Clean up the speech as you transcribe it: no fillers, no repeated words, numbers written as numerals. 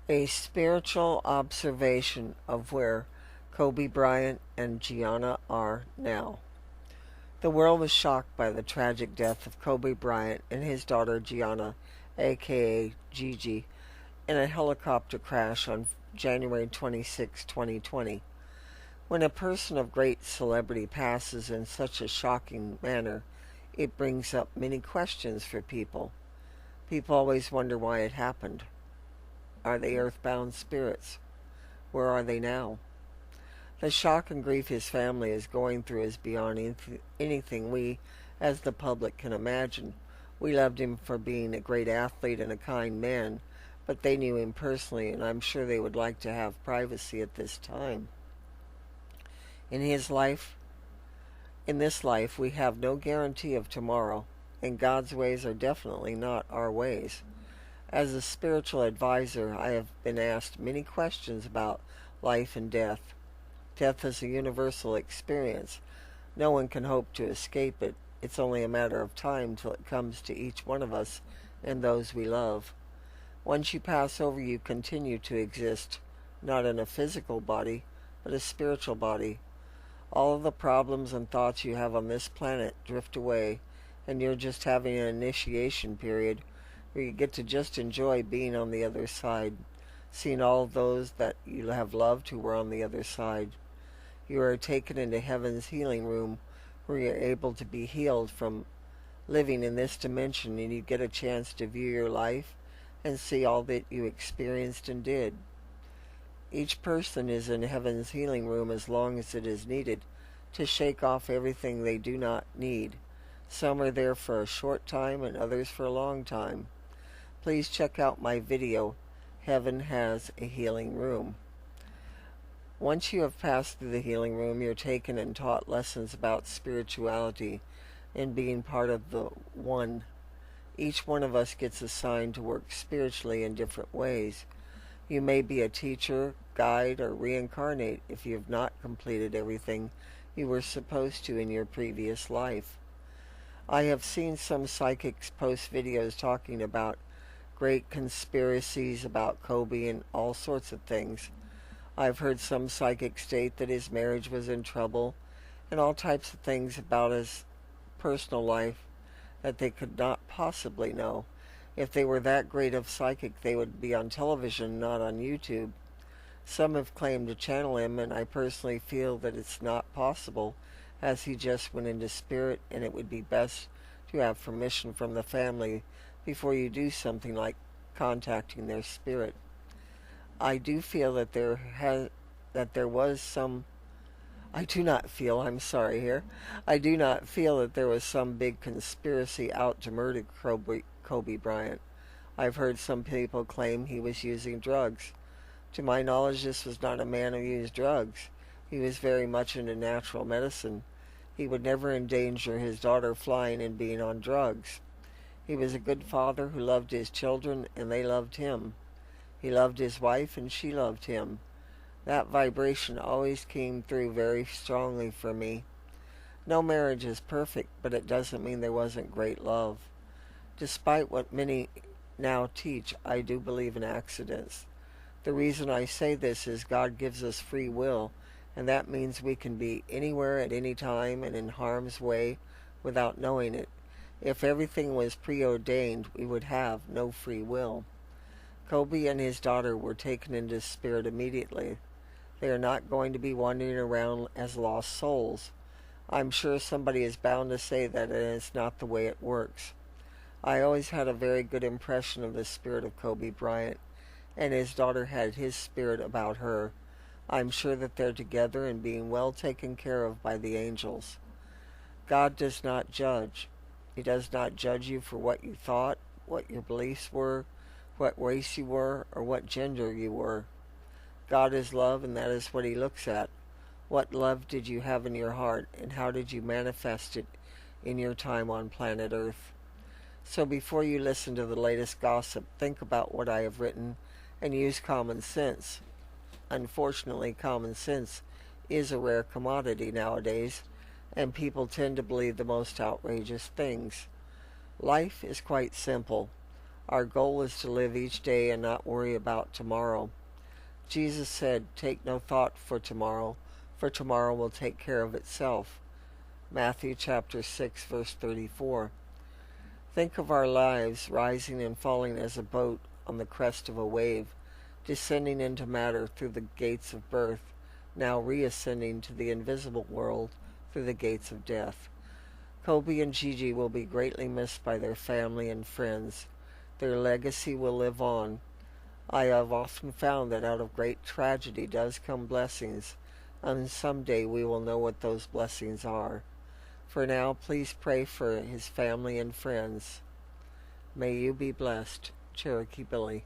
A spiritual observation of where Kobe Bryant and Gianna are now. The world was shocked by the tragic death of Kobe Bryant and his daughter Gianna AKA Gigi in a helicopter crash on January 26, 2020. When a person of great celebrity passes in such a shocking manner, it brings up many questions for people. People always wonder why it happened. Are they earthbound spirits? Where are they now? The shock and grief his family is going through is beyond anything we, as the public, can imagine. We loved him for being a great athlete and a kind man, but they knew him personally, and I'm sure they would like to have privacy at this time. In his life, in this life, we have no guarantee of tomorrow, and God's ways are definitely not our ways. As a spiritual advisor, I have been asked many questions about life and death. Death is a universal experience. No one can hope to escape it. It's only a matter of time till it comes to each one of us and those we love. Once you pass over, you continue to exist, not in a physical body, but a spiritual body. All of the problems and thoughts you have on this planet drift away, and you're just having an initiation period where you get to just enjoy being on the other side, seeing all of those that you have loved who were on the other side. You are taken into heaven's healing room where you're able to be healed from living in this dimension, and you get a chance to view your life and see all that you experienced and did. Each person is in heaven's healing room as long as it is needed to shake off everything they do not need. Some are there for a short time and others for a long time. Please check out my video, Heaven Has a Healing Room. Once you have passed through the healing room, you're taken and taught lessons about spirituality and being part of the One. Each one of us gets assigned to work spiritually in different ways. You may be a teacher, guide, or reincarnate if you have not completed everything you were supposed to in your previous life. I have seen some psychics post videos talking about great conspiracies about Kobe and all sorts of things. I've heard some psychics state that his marriage was in trouble and all types of things about his personal life that they could not possibly know. If they were that great of psychic, they would be on television, not on YouTube. Some have claimed to channel him, and I personally feel that it's not possible, as he just went into spirit, and it would be best to have permission from the family before you do something like contacting their spirit. I do feel that there was some. I do not feel. I'm sorry here. I do not feel that there was some big conspiracy out to murder Kobe Bryant. I've heard some people claim he was using drugs. To my knowledge, this was not a man who used drugs. He was very much into natural medicine. He would never endanger his daughter flying and being on drugs. He was a good father who loved his children, and they loved him. He loved his wife, and she loved him. That vibration always came through very strongly for me. No marriage is perfect, but it doesn't mean there wasn't great love. Despite what many now teach, I do believe in accidents. The reason I say this is God gives us free will, and that means we can be anywhere at any time and in harm's way without knowing it. If everything was preordained, we would have no free will. Kobe and his daughter were taken into spirit immediately. They are not going to be wandering around as lost souls. I'm sure somebody is bound to say that, and it's not the way it works. I always had a very good impression of the spirit of Kobe Bryant, and his daughter had his spirit about her. I'm sure that they're together and being well taken care of by the angels. God does not judge. He does not judge you for what you thought, what your beliefs were, what race you were, or what gender you were. God is love, and that is what he looks at. What love did you have in your heart, and how did you manifest it in your time on planet Earth? So before you listen to the latest gossip, think about what I have written and use common sense. Unfortunately, common sense is a rare commodity nowadays, and people tend to believe the most outrageous things. Life is quite simple. Our goal is to live each day and not worry about tomorrow. Jesus said, "Take no thought for tomorrow will take care of itself." Matthew chapter 6, verse 34. Think of our lives rising and falling as a boat on the crest of a wave, descending into matter through the gates of birth, now reascending to the invisible world through the gates of death. Kobe and Gigi will be greatly missed by their family and friends. Their legacy will live on. I have often found that out of great tragedy does come blessings, and someday we will know what those blessings are. For now, please pray for his family and friends. May you be blessed. Cherokee Billy.